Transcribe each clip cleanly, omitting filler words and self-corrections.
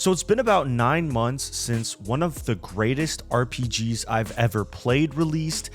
So it's been about 9 months since one of the greatest RPGs I've ever played released,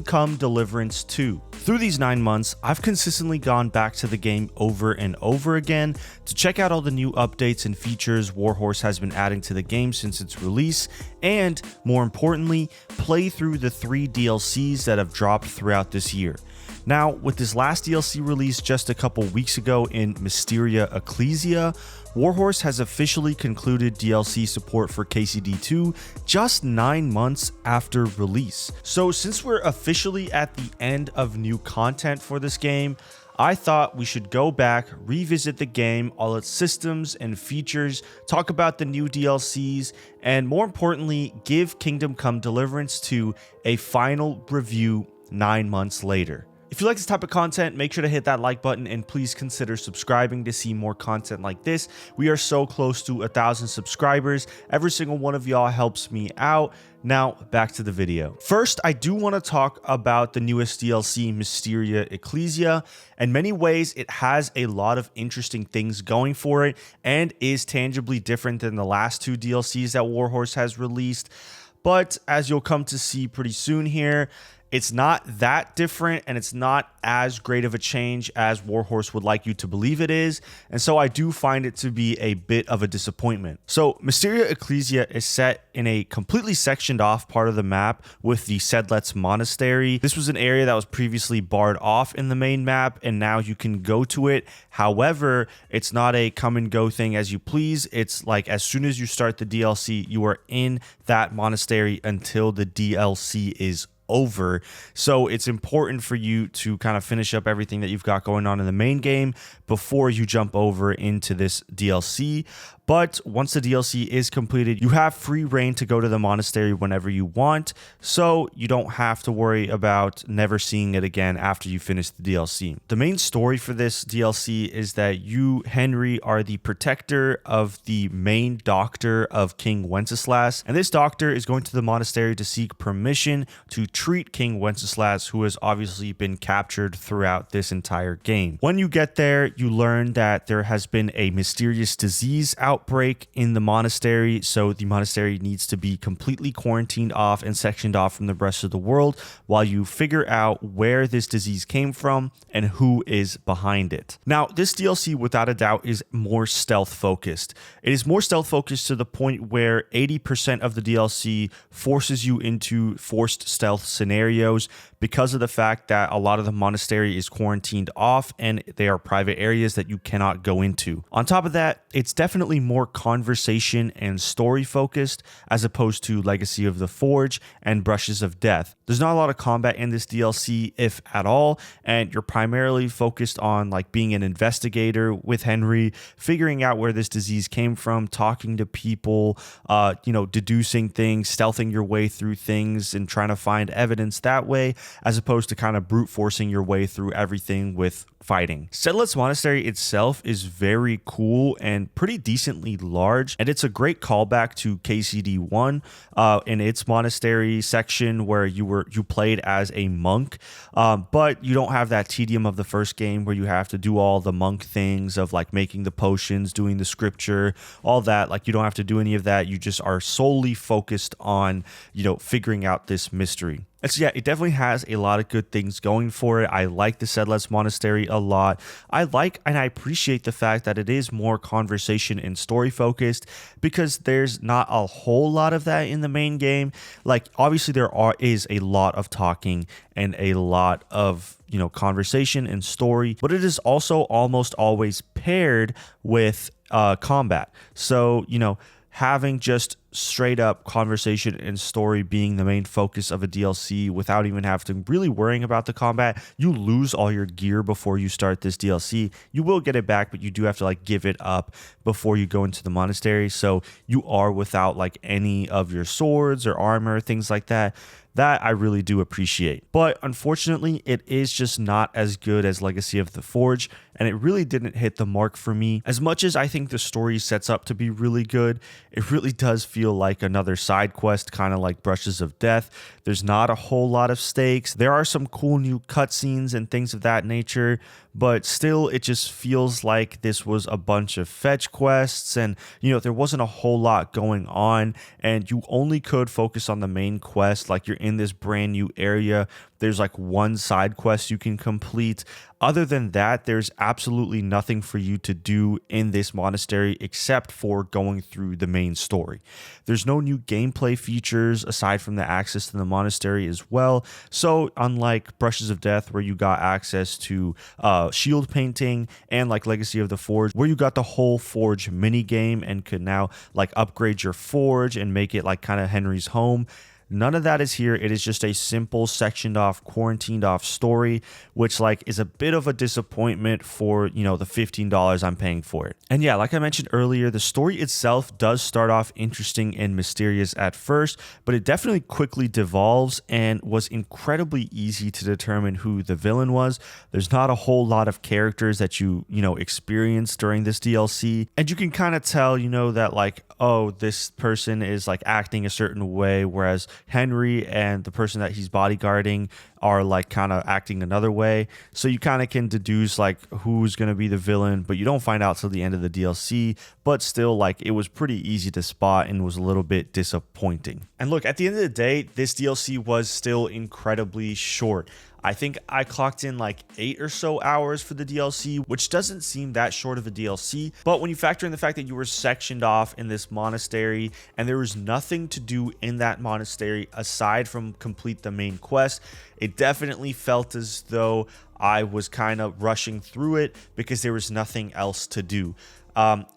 Come Deliverance 2. Through these 9 months, I've consistently gone back to the game over and over again to check out all the new updates and features Warhorse has been adding to the game since its release, and more importantly, play through the 3 DLCs that have dropped throughout this year. Now, with this last DLC released just a couple weeks ago in Mysteria Ecclesia, Warhorse has officially concluded DLC support for KCD2 just 9 months after release. So since we're officially at the end of new content for this game, I thought we should go back, revisit the game, all its systems and features, talk about the new DLCs, and more importantly, give Come Deliverance 2 a final review 9 months later. If you like this type of content, make sure to hit that like button and please consider subscribing to see more content like this. We are so close to 1,000 subscribers. Every single one of y'all helps me out. Now, back to the video. First, I do want to talk about the newest DLC, Mysteria Ecclesia. In many ways, it has a lot of interesting things going for it and is tangibly different than the last 2 DLCs that Warhorse has released. But as you'll come to see pretty soon here, it's not that different and it's not as great of a change as Warhorse would like you to believe it is, and so I do find it to be a bit of a disappointment. So Mysteria Ecclesia is set in a completely sectioned off part of the map with the Sedlet's Monastery. This was an area that was previously barred off in the main map, and now you can go to it. However, it's not a come and go thing as you please. It's like as soon as you start the DLC, you are in that monastery until the DLC is over. So it's important for you to kind of finish up everything that you've got going on in the main game before you jump over into this DLC. But once the DLC is completed, you have free reign to go to the monastery whenever you want, so you don't have to worry about never seeing it again after you finish the DLC. The main story for this DLC is that you, Henry, are the protector of the main doctor of King Wenceslas, and this doctor is going to the monastery to seek permission to treat King Wenceslas, who has obviously been captured throughout this entire game. When you get there, you learn that there has been a mysterious disease outbreak in the monastery, so the monastery needs to be completely quarantined off and sectioned off from the rest of the world while you figure out where this disease came from and who is behind it. Now, this DLC without a doubt is more stealth focused. It is more stealth focused to the point where 80% of the DLC forces you into forced stealth scenarios because of the fact that a lot of the monastery is quarantined off and they are private areas that you cannot go into. On top of that, it's definitely more conversation and story focused as opposed to Legacy of the Forge and Brushes of Death. There's not a lot of combat in this DLC, if at all, and you're primarily focused on like being an investigator with Henry, figuring out where this disease came from, talking to people, deducing things, stealthing your way through things and trying to find evidence that way, as opposed to kind of brute forcing your way through everything with fighting. Sedlet's Monastery itself is very cool and pretty decently large, and it's a great callback to KCD1 in its monastery section where you played as a monk, but you don't have that tedium of the first game where you have to do all the monk things of like making the potions, doing the scripture, all that. Like you don't have to do any of that. You just are solely focused on, figuring out this mystery. And so yeah, it definitely has a lot of good things going for it. I like the Sedlet's Monastery a lot. I like and I appreciate the fact that it is more conversation and story focused because there's not a whole lot of that in the main game. Like obviously there is a lot of talking and a lot of conversation and story, but it is also almost always paired with combat. So having just straight up conversation and story being the main focus of a DLC without even having to really worrying about the combat, you lose all your gear before you start this DLC. You will get it back, but you do have to like give it up before you go into the monastery. So you are without like any of your swords or armor, things like that. That I really do appreciate. But unfortunately, it is just not as good as Legacy of the Forge, and it really didn't hit the mark for me. As much as I think the story sets up to be really good, it really does feel like another side quest, kind of like Brushes of Death. There's not a whole lot of stakes. There are some cool new cutscenes and things of that nature, but still it just feels like this was a bunch of fetch quests, and there wasn't a whole lot going on, and you only could focus on the main quest. Like, you're in this brand new area, there's like one side quest you can complete. Other than that, there's absolutely nothing for you to do in this monastery except for going through the main story. There's no new gameplay features aside from the access to the monastery as well. So unlike Brushes of Death, where you got access to shield painting, and like Legacy of the Forge, where you got the whole Forge mini game and could now like upgrade your Forge and make it like kind of Henry's home, none of that is here. It is just a simple sectioned off, quarantined off story, which like is a bit of a disappointment for, the $15 I'm paying for it. And yeah, like I mentioned earlier, the story itself does start off interesting and mysterious at first, but it definitely quickly devolves and was incredibly easy to determine who the villain was. There's not a whole lot of characters that you experience during this DLC, and you can kind of tell, that like, oh, this person is like acting a certain way, whereas Henry and the person that he's bodyguarding are like kind of acting another way. So you kind of can deduce like who's going to be the villain, but you don't find out till the end of the DLC. But still, like, it was pretty easy to spot and was a little bit disappointing. And look, at the end of the day, this DLC was still incredibly short. I think I clocked in like 8 or so hours for the DLC, which doesn't seem that short of a DLC. But when you factor in the fact that you were sectioned off in this monastery and there was nothing to do in that monastery aside from complete the main quest, it definitely felt as though I was kind of rushing through it because there was nothing else to do.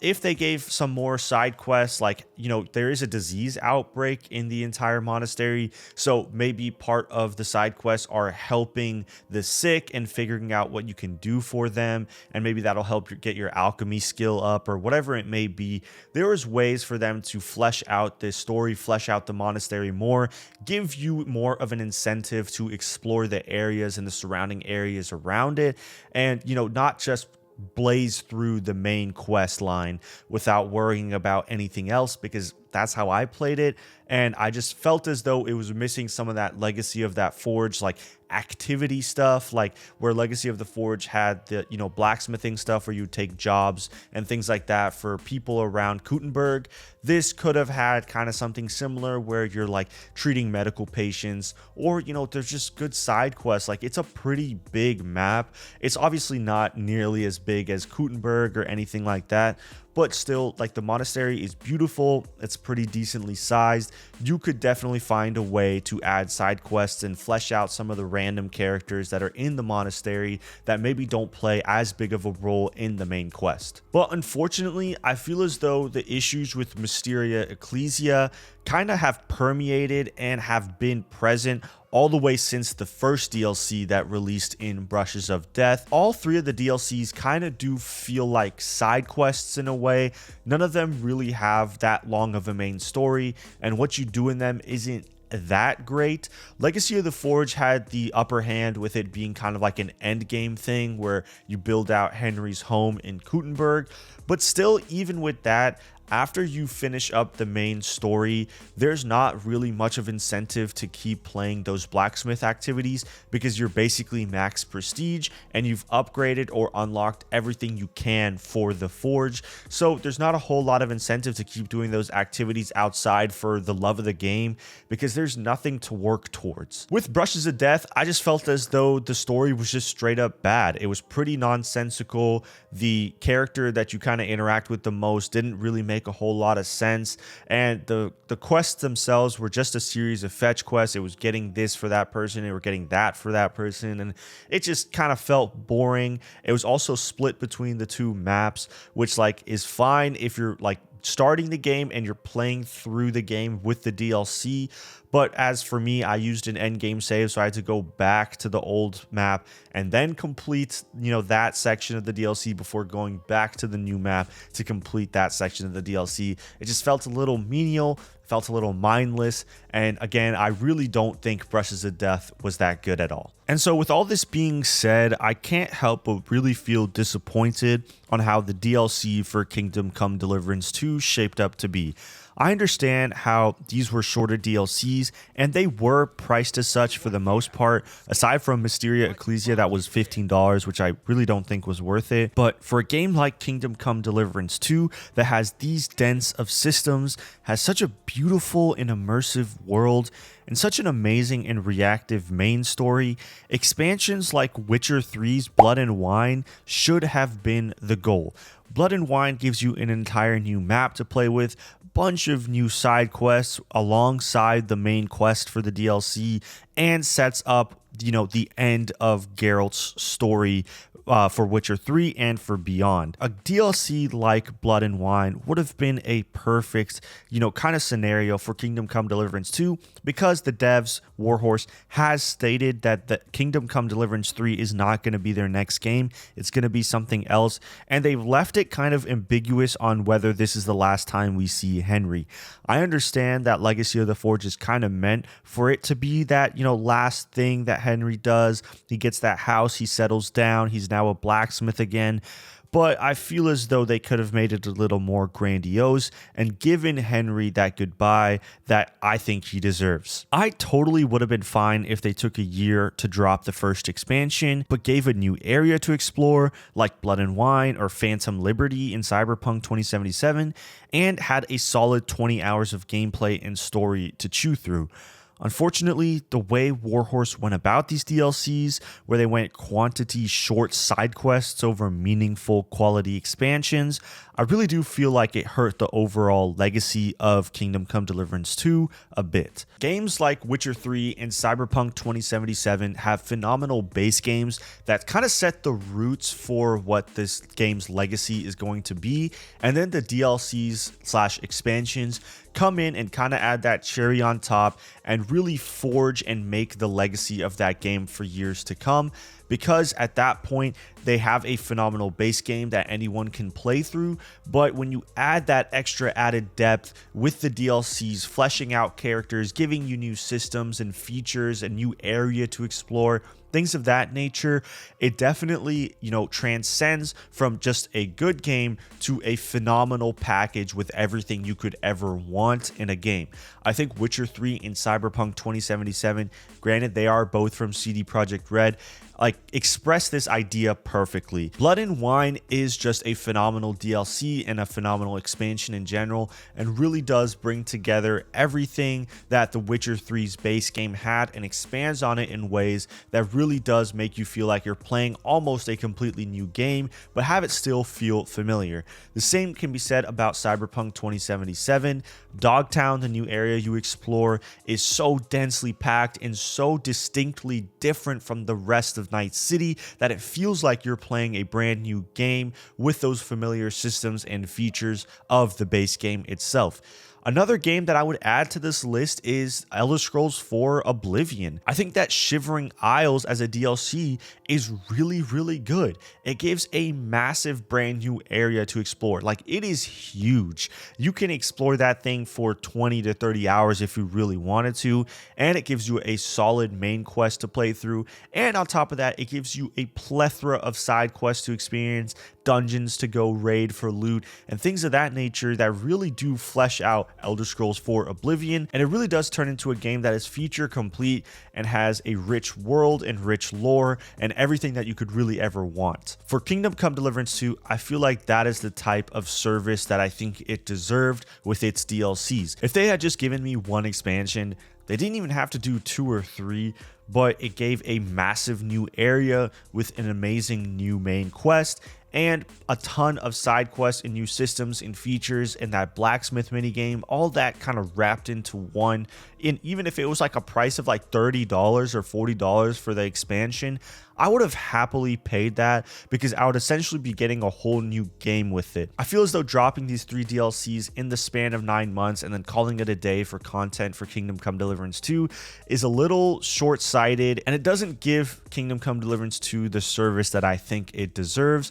If they gave some more side quests, like, there is a disease outbreak in the entire monastery. So maybe part of the side quests are helping the sick and figuring out what you can do for them. And maybe that'll help you get your alchemy skill up or whatever it may be. There is ways for them to flesh out this story, flesh out the monastery more, give you more of an incentive to explore the areas and the surrounding areas around it. And, not just blaze through the main quest line without worrying about anything else, because that's how I played it. And I just felt as though it was missing some of that Legacy of that Forge, like activity stuff, like where Legacy of the Forge had the, blacksmithing stuff where you take jobs and things like that for people around Kuttenberg. This could have had kind of something similar where you're like treating medical patients, or, there's just good side quests. Like, it's a pretty big map. It's obviously not nearly as big as Kuttenberg or anything like that, but still, like, the monastery is beautiful. It's pretty decently sized. You could definitely find a way to add side quests and flesh out some of the random characters that are in the monastery that maybe don't play as big of a role in the main quest. But unfortunately, I feel as though the issues with Mysteria Ecclesia kind of have permeated and have been present all the way since the first DLC that released in Brushes of Death. All 3 of the DLCs kind of do feel like side quests in a way. None of them really have that long of a main story, and what you do in them isn't that great. Legacy of the Forge had the upper hand with it being kind of like an end game thing where you build out Henry's home in Kuttenberg, but still, even with that, after you finish up the main story, there's not really much of incentive to keep playing those blacksmith activities because you're basically max prestige and you've upgraded or unlocked everything you can for the Forge. So there's not a whole lot of incentive to keep doing those activities outside for the love of the game because there's nothing to work towards. With Brushes of Death, I just felt as though the story was just straight up bad. It was pretty nonsensical. The character that you kind of interact with the most didn't really make a whole lot of sense, and the quests themselves were just a series of fetch quests. It was getting this for that person, and we're getting that for that person, and it just kind of felt boring. It was also split between the 2 maps, which like is fine if you're like starting the game and you're playing through the game with the DLC. But as for me, I used an end game save, so I had to go back to the old map and then complete, that section of the DLC before going back to the new map to complete that section of the DLC. It just felt a little menial, felt a little mindless, and again, I really don't think Brushes of Death was that good at all. And so with all this being said, I can't help but really feel disappointed on how the DLC for Kingdom Come Deliverance 2 shaped up to be. I understand how these were shorter DLCs, and they were priced as such for the most part, aside from Mysteria Ecclesia that was $15, which I really don't think was worth it. But for a game like Kingdom Come Deliverance 2 that has these dense of systems, has such a beautiful and immersive world, and such an amazing and reactive main story, expansions like Witcher 3's Blood and Wine should have been the goal. Blood and Wine gives you an entire new map to play with, bunch of new side quests alongside the main quest for the DLC, and sets up, the end of Geralt's story for Witcher 3 and for beyond. A DLC like Blood and Wine would have been a perfect, kind of scenario for Kingdom Come Deliverance 2, because the devs, Warhorse, has stated that the Kingdom Come Deliverance 3 is not going to be their next game. It's going to be something else, and they've left it kind of ambiguous on whether this is the last time we see Henry. I understand that Legacy of the Forge is kind of meant for it to be that, last thing that Henry does. He gets that house, he settles down, he's now a blacksmith again. But I feel as though they could have made it a little more grandiose and given Henry that goodbye that I think he deserves. I totally would have been fine if they took a year to drop the first expansion, but gave a new area to explore, like Blood and Wine or Phantom Liberty in Cyberpunk 2077, and had a solid 20 hours of gameplay and story to chew through. Unfortunately, the way Warhorse went about these DLCs, where they went quantity short side quests over meaningful quality expansions, I really do feel like it hurt the overall legacy of Kingdom Come Deliverance 2 a bit. Games like Witcher 3 and Cyberpunk 2077 have phenomenal base games that kind of set the roots for what this game's legacy is going to be, and then the DLCs/expansions come in and kind of add that cherry on top and really forge and make the legacy of that game for years to come, because at that point they have a phenomenal base game that anyone can play through. But when you add that extra added depth with the DLCs, fleshing out characters, giving you new systems and features, a new area to explore, things of that nature, it definitely, transcends from just a good game to a phenomenal package with everything you could ever want in a game. I think Witcher 3 and Cyberpunk 2077, granted they are both from CD Projekt Red, express this idea perfectly. Blood and Wine is just a phenomenal DLC and a phenomenal expansion in general, and really does bring together everything that The Witcher 3's base game had and expands on it in ways that really does make you feel like you're playing almost a completely new game, but have it still feel familiar. The same can be said about Cyberpunk 2077. Dogtown, the new area you explore, is so densely packed and so distinctly different from the rest of Night City that it feels like you're playing a brand new game with those familiar systems and features of the base game itself. Another game that I would add to this list is Elder Scrolls 4 Oblivion. I think that Shivering Isles as a DLC is really, really good. It gives a massive brand new area to explore. It is huge. You can explore that thing for 20 to 30 hours if you really wanted to, and it gives you a solid main quest to play through. And on top of that, it gives you a plethora of side quests to experience, dungeons to go raid for loot, and things of that nature that really do flesh out Elder Scrolls 4 Oblivion, and it really does turn into a game that is feature complete and has a rich world and rich lore and everything that you could really ever want. For Kingdom Come Deliverance 2, I feel like that is the type of service that I think it deserved with its DLCs. If they had just given me one expansion, they didn't even have to do 2 or 3, but it gave a massive new area with an amazing new main quest and a ton of side quests and new systems and features and that blacksmith minigame, all that kind of wrapped into one. And even if it was a price of $30 or $40 for the expansion, I would have happily paid that, because I would essentially be getting a whole new game with it. I feel as though dropping these 3 DLCs in the span of 9 months and then calling it a day for content for Kingdom Come Deliverance 2 is a little short-sighted, and it doesn't give Kingdom Come Deliverance 2 the service that I think it deserves.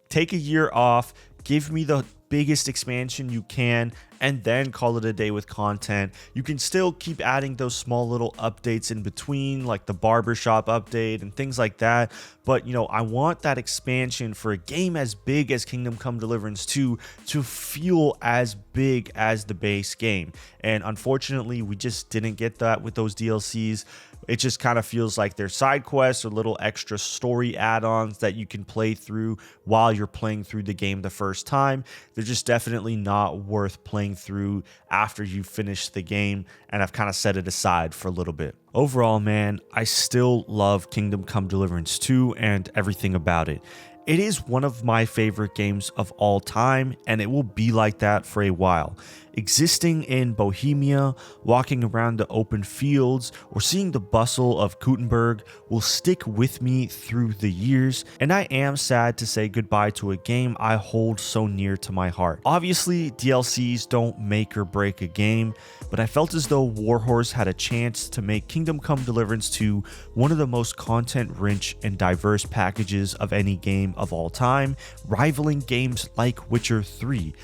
Take a year off, give me the biggest expansion you can and then call it a day with content. You can still keep adding those small little updates in between, like the barbershop update and things like that. But I want that expansion for a game as big as Kingdom Come Deliverance 2 to feel as big as the base game. And unfortunately, we just didn't get that with those DLCs. It just kind of feels like they're side quests or little extra story add-ons that you can play through while you're playing through the game the first time. They're just definitely not worth playing through after you finish the game, and I've kind of set it aside for a little bit. Overall, man, I still love Kingdom Come Deliverance 2 and everything about it. It is one of my favorite games of all time, and it will be like that for a while. Existing in Bohemia, walking around the open fields, or seeing the bustle of Gutenberg will stick with me through the years, and I am sad to say goodbye to a game I hold so near to my heart. Obviously, DLCs don't make or break a game, but I felt as though Warhorse had a chance to make Kingdom Come Deliverance 2 one of the most content-rich and diverse packages of any game of all time, rivaling games like Witcher 3.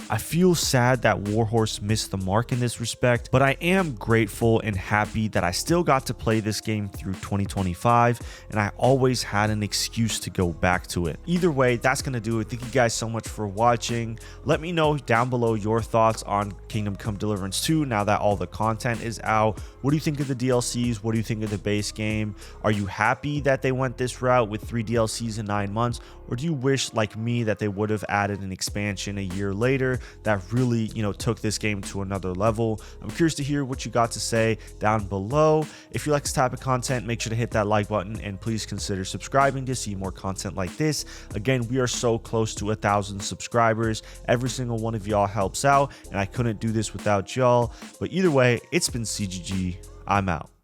I feel sad that Warhorse missed the mark in this respect, but I am grateful and happy that I still got to play this game through 2025, and I always had an excuse to go back to it. Either way, that's going to do it. Thank you guys so much for watching. Let me know down below your thoughts on Kingdom Come Deliverance 2 now that all the content is out. What do you think of the DLCs? What do you think of the base game? Are you happy that they went this route with 3 DLCs in 9 months? Or do you wish, like me, that they would have added an expansion a year later that really, took this game to another level? I'm curious to hear what you got to say down below. If you like this type of content, make sure to hit that like button and please consider subscribing to see more content like this. Again, we are so close to 1,000 subscribers. Every single one of y'all helps out, and I couldn't do this without y'all. But either way, it's been CGG. I'm out.